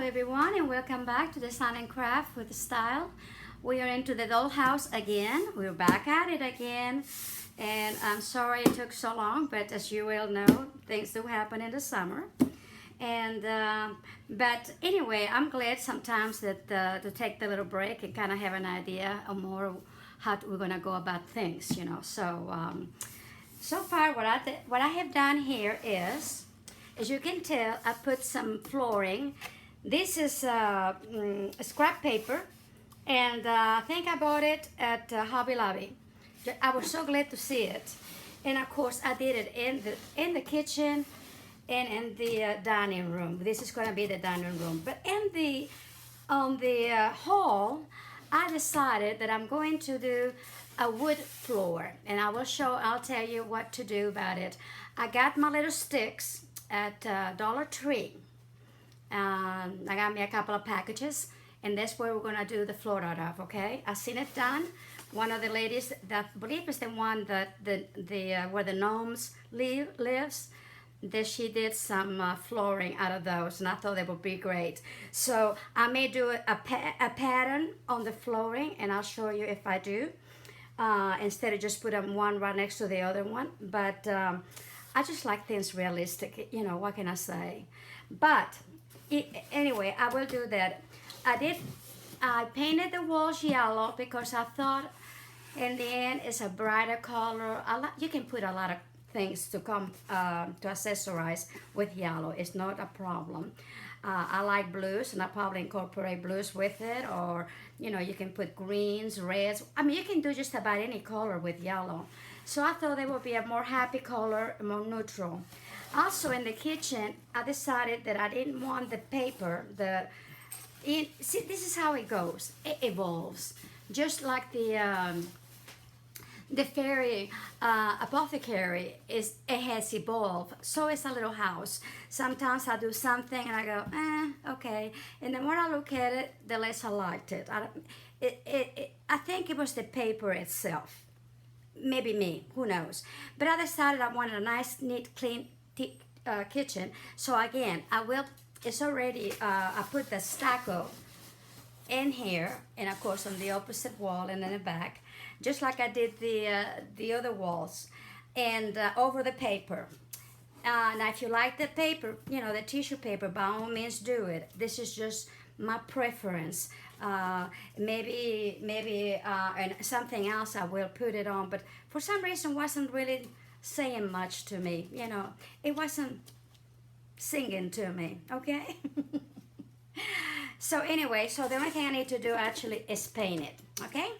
everyone, and welcome back to Design and Craft with Style. We are into the dollhouse again. We're back at it again, and I'm sorry it took so long, but as you well know, things do happen in the summer. And but anyway, I'm glad sometimes that to take the little break and kind of have an idea of more how we're gonna go about things, you know. So far, what I have done here is, as you can tell, I put some flooring. This is scrap paper, and I think I bought it at Hobby Lobby. I was so glad to see it, and of course I did it in the kitchen and in the dining room. This is going to be the dining room, but on the hall, I decided that I'm going to do a wood floor, and I'll tell you what to do about it. I got my little sticks at Dollar Tree. I got me a couple of packages, and that's where we're gonna do the floor out of. Okay, I seen it done. One of the ladies that I believe is the one that where the gnomes lives, that she did some flooring out of those, and I thought they would be great. So I may do a pattern on the flooring, and I'll show you if I do, instead of just put them one right next to the other one. But I just like things realistic, you know, what can I say? But anyway, I will do that. I painted the walls yellow because I thought in the end it's a brighter color. You can put a lot of things to come to accessorize with yellow. It's not a problem. I like blues, and I probably incorporate blues with it, or you know, you can put greens, reds. I mean, you can do just about any color with yellow. So I thought it would be a more happy color, more neutral. Also in the kitchen, I decided that I didn't want the paper. See, this is how it goes. It evolves, just like the fairy apothecary it has evolved. So is a little house. Sometimes I do something and I go, okay. And the more I look at it, the less I liked it. I think it was the paper itself. Maybe me, who knows. But I decided I wanted a nice, neat, clean kitchen. So again, it's already, I put the stucco in here, and of course on the opposite wall and in the back, just like I did the other walls, and over the paper. Now if you like the paper, you know, the tissue paper, by all means do it. This is just my preference. Maybe and something else I will put it on, but for some reason wasn't really saying much to me, you know. It wasn't singing to me, okay? So anyway, so the only thing I need to do actually is paint it, okay?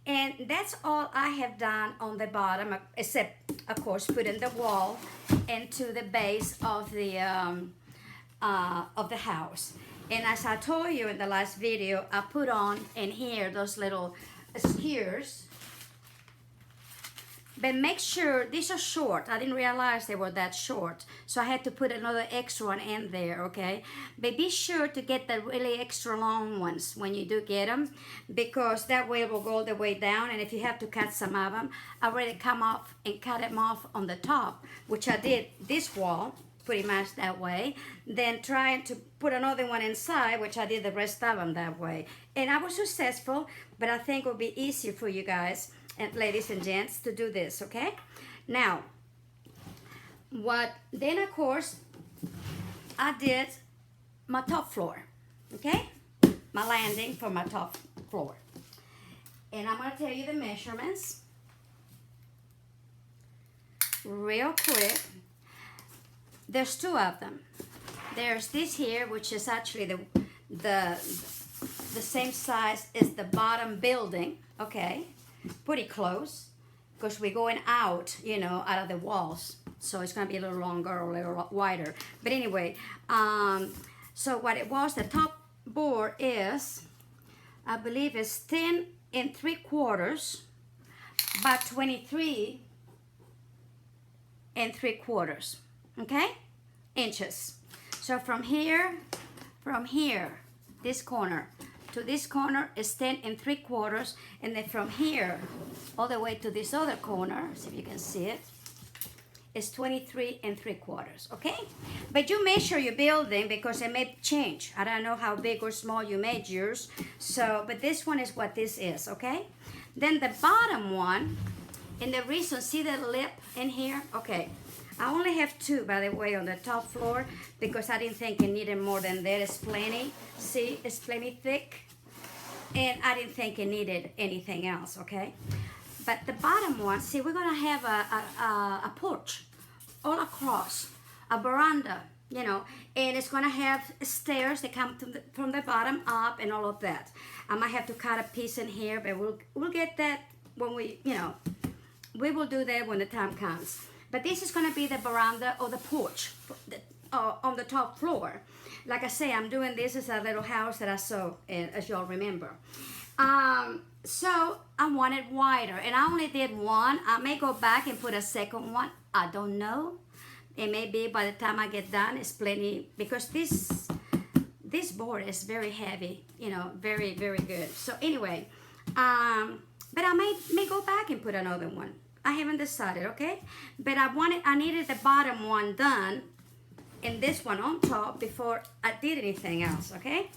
And that's all I have done on the bottom, except of course putting the wall into the base of the house. And as I told you in the last video, I put on in here those little skewers. But make sure, these are short. I didn't realize they were that short. So I had to put another extra one in there, okay? But be sure to get the really extra long ones when you do get them, because that way it will go all the way down. And if you have to cut some of them, I already come off and cut them off on the top, which I did this wall pretty much that way. Then trying to put another one inside, which I did the rest of them that way. And I was successful, but I think it will be easier for you guys, and ladies and gents, to do this, okay? Now, then of course, I did my top floor, okay? My landing for my top floor. And I'm gonna tell you the measurements real quick. There's two of them. There's this here, which is actually the same size as the bottom building, okay? Pretty close, because we're going out, you know, out of the walls, so it's going to be a little longer or a little wider. But anyway, so what it was, the top board is, I believe, is 10 3/4 by 23 3/4, okay, inches. So from here, this corner to this corner is 10 3/4, and then from here all the way to this other corner, see if you can see it, is 23 3/4, okay? But you measure your building because it may change. I don't know how big or small you made yours. So, but this one is what this is, okay? Then the bottom one, and the reason, see the lip in here? Okay, I only have two, by the way, on the top floor because I didn't think it needed more than that. It's plenty. See, it's plenty thick. And I didn't think it needed anything else, okay? But the bottom one, see, we're gonna have a porch all across, a veranda, you know, and it's gonna have stairs that come from the bottom up and all of that. I might have to cut a piece in here, but we'll get that when we, you know, we will do that when the time comes. But this is gonna be the veranda or the porch on the top floor. Like I say, I'm doing this as a little house that I saw, as y'all remember. So I want it wider, and I only did one. I may go back and put a second one. I don't know. It may be by the time I get done, it's plenty, because this board is very heavy, you know, very, very good. So anyway, but I may go back and put another one. I haven't decided, okay? But I needed the bottom one done and this one on top before I did anything else, okay?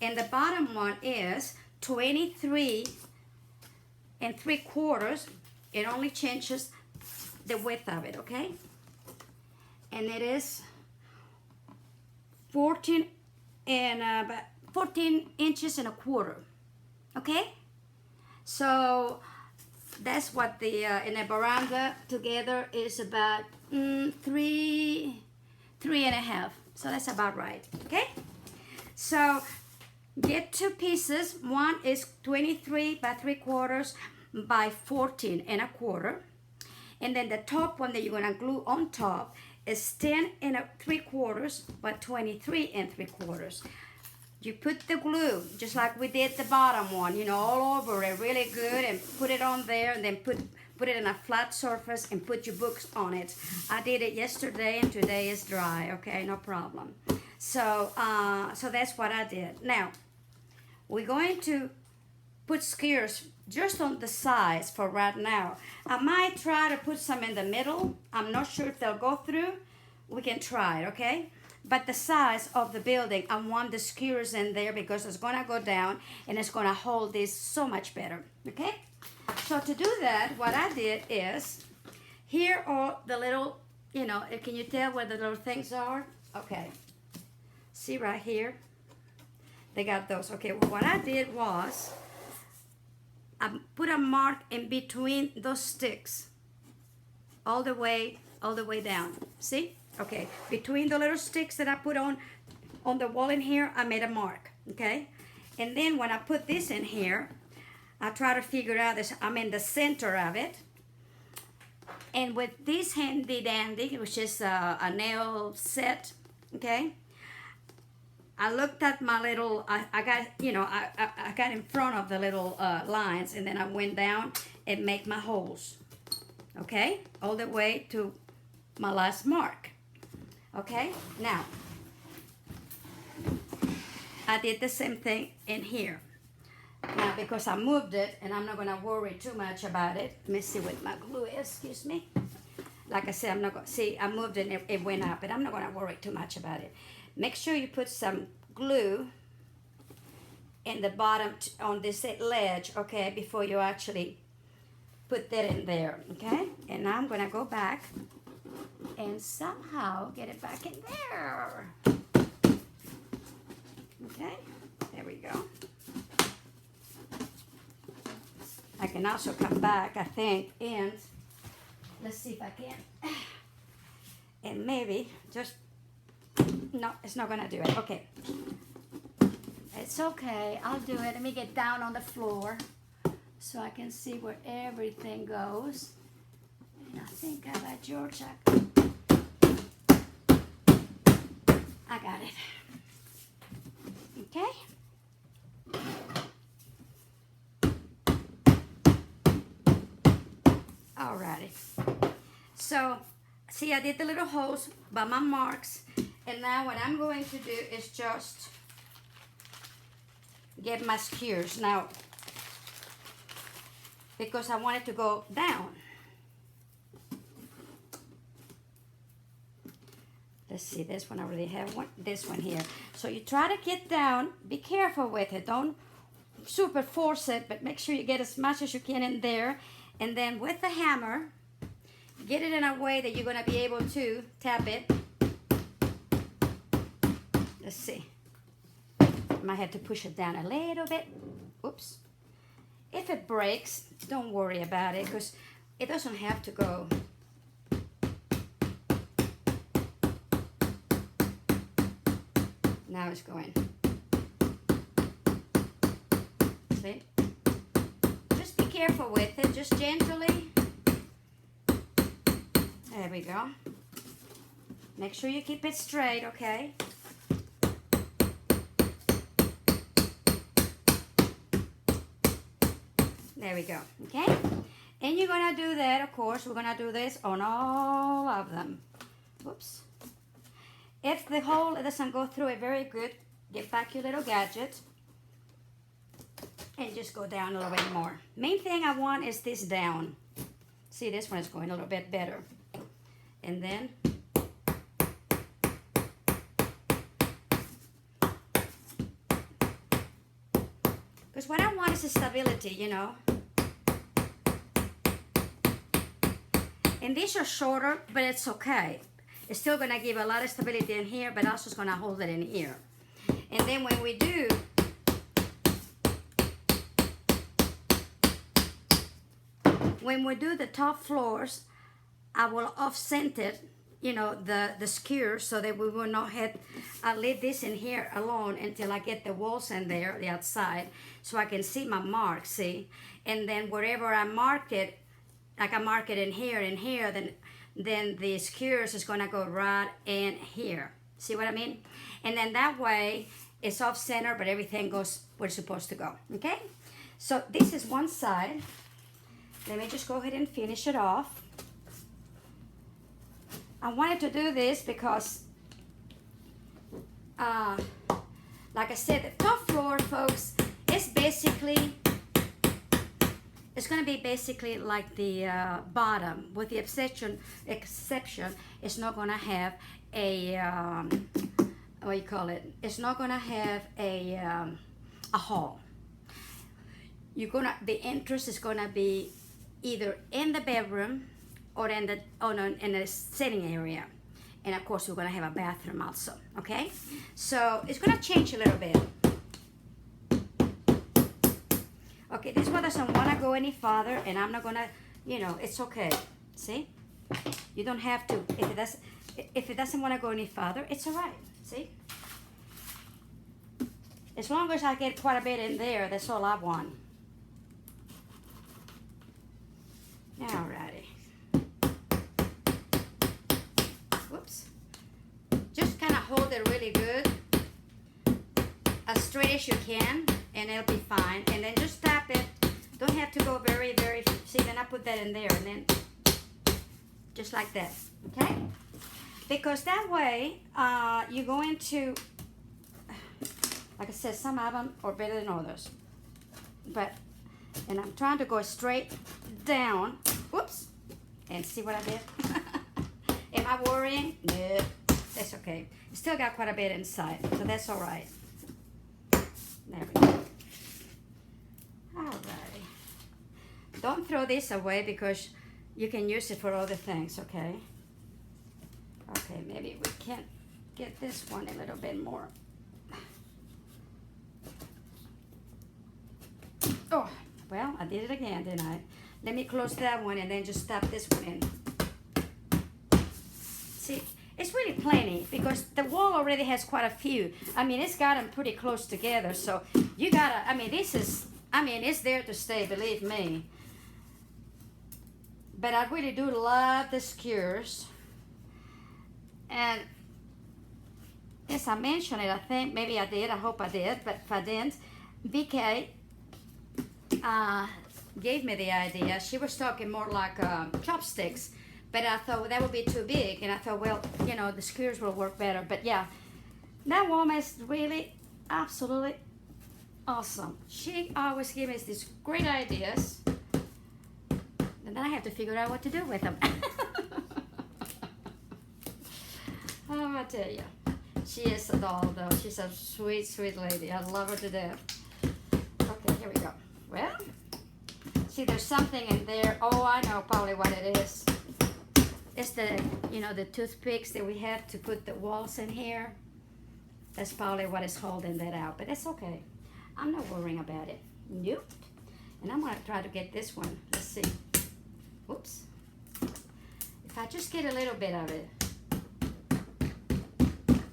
And the bottom one is 23 3/4. It only changes the width of it, okay? And it is 14 inches and a quarter, okay? So that's what the in a veranda together is about 3.5. So that's about right, okay? So get two pieces. One is 23 3/4 by 14 1/4. And then the top one that you're gonna glue on top is 10 3/4 by 23 3/4. You put the glue, just like we did the bottom one, you know, all over it really good, and put it on there, and then put it in a flat surface and put your books on it. I did it yesterday and today is dry, okay, no problem. So, so that's what I did. Now, we're going to put skewers just on the sides for right now. I might try to put some in the middle. I'm not sure if they'll go through. We can try it, okay? But the size of the building, I want the skewers in there because it's gonna go down and it's gonna hold this so much better, okay? So to do that, what I did is, here are the little, you know, can you tell where the little things are? Okay, see right here? They got those. Okay, well, what I did was, I put a mark in between those sticks, all the way down, see? Okay, between the little sticks that I put on the wall in here, I made a mark, okay? And then when I put this in here, I try to figure out this, I'm in the center of it. And with this handy dandy, which is a nail set, okay? I looked at my little, I got, you know, I got in front of the little lines, and then I went down and make my holes, okay? All the way to my last mark, okay? Now, I did the same thing in here. Now, because I moved it, and I'm not gonna worry too much about it. Let me see what my glue is, excuse me. Like I said, I'm not gonna, see, I moved it and it went up, but I'm not gonna worry too much about it. Make sure you put some glue in the bottom on this ledge, okay, before you actually put that in there, okay? And now I'm gonna go back and somehow get it back in there. Okay, there we go. I can also come back, I think, and let's see if I can. And maybe just, no, it's not gonna do it. Okay. It's okay, I'll do it. Let me get down on the floor so I can see where everything goes. And I think I got George. I got it. Okay. Alrighty. So, see, I did the little holes by my marks, and now what I'm going to do is just get my skewers now, because I want it to go down. Let's see, this one I already have one, this one here. So you try to get down, be careful with it. Don't super force it, but make sure you get as much as you can in there. And then with the hammer, get it in a way that you're gonna be able to tap it. Let's see. I might have to push it down a little bit. Oops. If it breaks, don't worry about it because it doesn't have to go. Now it's going. See? Just be careful with it, just gently. There we go. Make sure you keep it straight, okay? There we go, okay? And you're gonna do that, of course, we're gonna do this on all of them. Whoops. If the hole doesn't go through it very good, get back your little gadget and just go down a little bit more. Main thing I want is this down. See, this one is going a little bit better. And then because what I want is stability, you know. And these are shorter, but it's okay. It's still gonna give a lot of stability in here, but also it's gonna hold it in here. And then when we do, the top floors, I will offset it, you know, the skewers so that we will not have, I'll leave this in here alone until I get the walls in there, the outside, so I can see my mark, see? And then wherever I mark it, like I mark it in here, then the skewers is gonna go right in here. See what I mean? And then that way, it's off center, but everything goes where it's supposed to go, okay? So this is one side. Let me just go ahead and finish it off. I wanted to do this because, like I said, the top floor, folks, is basically, it's going to be basically like the bottom, with the exception, it's not going to have a, what do you call it? It's not going to have a hall. The entrance is going to be either in the bedroom or in the sitting area, and of course we're going to have a bathroom also. Okay, so it's going to change a little bit. Okay, this one doesn't want to go any farther, and I'm not going to, you know, it's okay. See, you don't have to. If it doesn't want to go any farther, it's all right. See, as long as I get quite a bit in there, that's all I want. Alrighty. Whoops. Just kind of hold it really good, as straight as you can, and it'll be fine. And then just tap it. Don't have to go very, very. See, then I put that in there, and then just like that. Okay? Because that way, you're going to, like I said, some of them are better than others. And I'm trying to go straight down. Whoops. And see what I did? Am I worrying? No. That's okay. Still got quite a bit inside, so that's all right. There we go. Alrighty. Don't throw this away because you can use it for other things, okay? Okay, maybe we can get this one a little bit more. Oh, well, I did it again, didn't I? Let me close that one and then just tap this one in. See, it's really plenty because the wall already has quite a few. I mean, it's got them pretty close together, so you gotta, I mean, it's there to stay, believe me. But I really do love the skewers. And as I mentioned it, I think, maybe I did, I hope I did, but if I didn't, BK gave me the idea. She was talking more like chopsticks, but I thought, well, that would be too big, and I thought, well, you know, the skewers will work better. But yeah, that woman is really absolutely awesome. She always gives me these great ideas, and then I have to figure out what to do with them. Oh, I tell you, she is a doll though. She's a sweet, sweet lady. I love her to death. Okay, here we go. Well, see, there's something in there. Oh, I know probably what it is. It's the, you know, the toothpicks that we have to put the walls in here. That's probably what is holding that out, but it's okay. I'm not worrying about it. Nope. And I'm gonna try to get this one. Let's see. Oops. If I just get a little bit of it.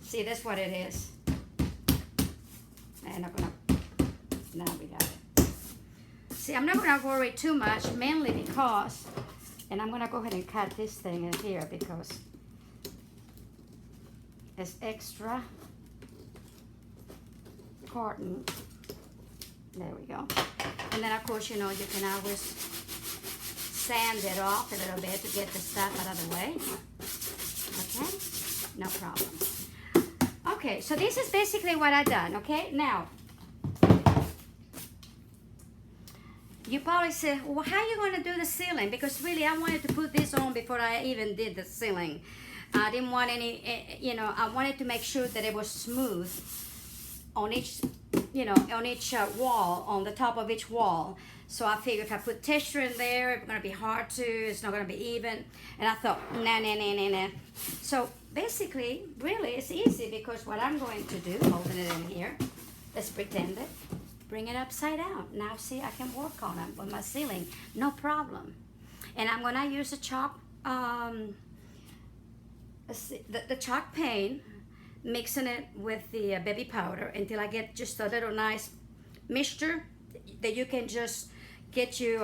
See, that's what it is. And I'm gonna, now we got it. See, I'm not gonna worry too much, mainly because, and I'm gonna go ahead and cut this thing in here because it's extra cotton. There we go. And then of course, you know, you can always sand it off a little bit to get the stuff out of the way. Okay, no problem. Okay, so this is basically what I done. Okay, now you probably say, well, how are you going to do the ceiling? Because really, I wanted to put this on before I even did the ceiling. I didn't want any, you know, I wanted to make sure that it was smooth on each, you know, on each wall, on the top of each wall. So I figured if I put texture in there, it's gonna be hard to, it's not gonna be even. And I thought, nah. So basically, really, it's easy because what I'm going to do, holding it in here, is pretend it, bring it upside down. Now see, I can work on it with my ceiling, no problem. And I'm gonna use a chalk, the chalk paint, mixing it with the baby powder until I get just a little nice mixture that you can just get you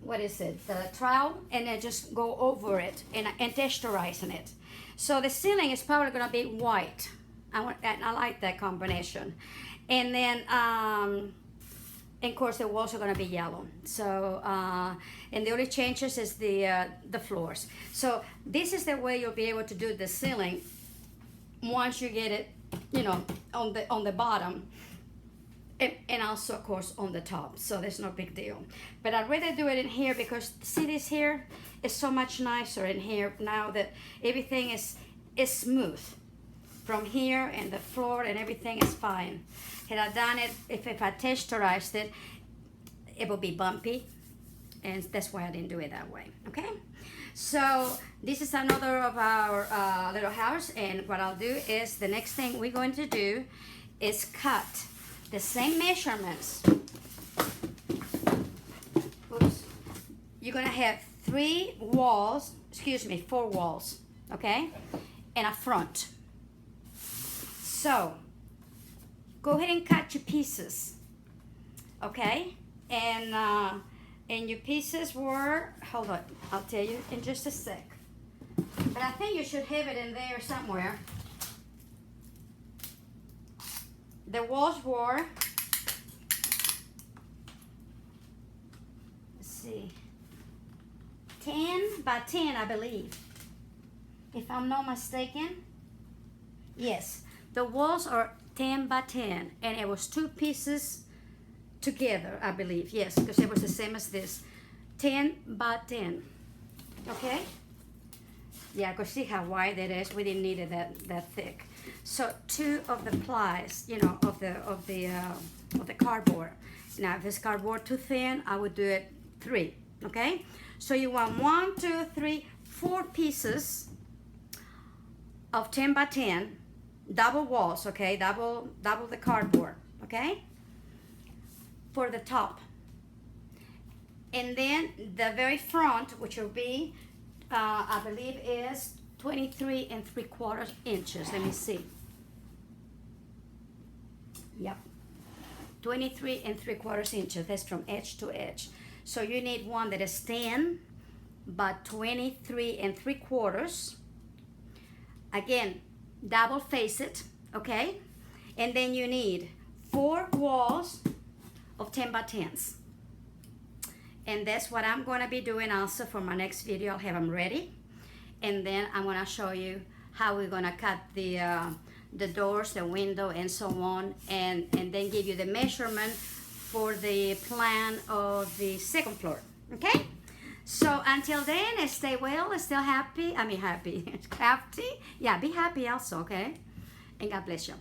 what is it, the trowel, and then just go over it and texturizing it. So the ceiling is probably gonna be white. I like that combination. And then and of course the walls are gonna be yellow. So and the only changes is the floors. So this is the way you'll be able to do the ceiling once you get it, you know, on the bottom, and also of course on the top. So there's no big deal. But I'd rather do it in here because see this here is so much nicer in here now that everything is smooth from here, and the floor and everything is fine. Had I done it, if I texturized it, it would be bumpy, and that's why I didn't do it that way. Okay, so this is another of our little house, and what I'll do is the next thing we're going to do is cut the same measurements. Oops. You're gonna have 4 walls, okay, and a front. So go ahead and cut your pieces, okay? And your pieces were, hold on, I'll tell you in just a sec. But I think you should have it in there somewhere. The walls were, let's see, 10 by 10, I believe, if I'm not mistaken. Yes, the walls are 10 by 10, and it was 2 pieces together, I believe. Yes, because it was the same as this, 10 by 10. Okay. Yeah, because see how wide it is. We didn't need it that thick. So 2 of the plies, you know, of the cardboard. Now, if this cardboard too thin, I would do it 3. Okay. So you want 1, 2, 3, 4 pieces of 10 by 10, double walls. Okay, double the cardboard. Okay, for the top, and then the very front, which will be, I believe, is 23 3/4 inches. Let me see. Yep, 23 3/4 inches. That's from edge to edge. So you need one that is 10 by 23 3/4. Again, double face it, okay? And then you need 4 walls of 10 by 10s. And that's what I'm gonna be doing also for my next video. I'll have them ready. And then I'm gonna show you how we're gonna cut the doors, the window, and so on. And then give you the measurement for the plan of the second floor, okay? So until then, stay well, stay happy. I mean happy, crafty. Yeah, be happy also, okay? And God bless you.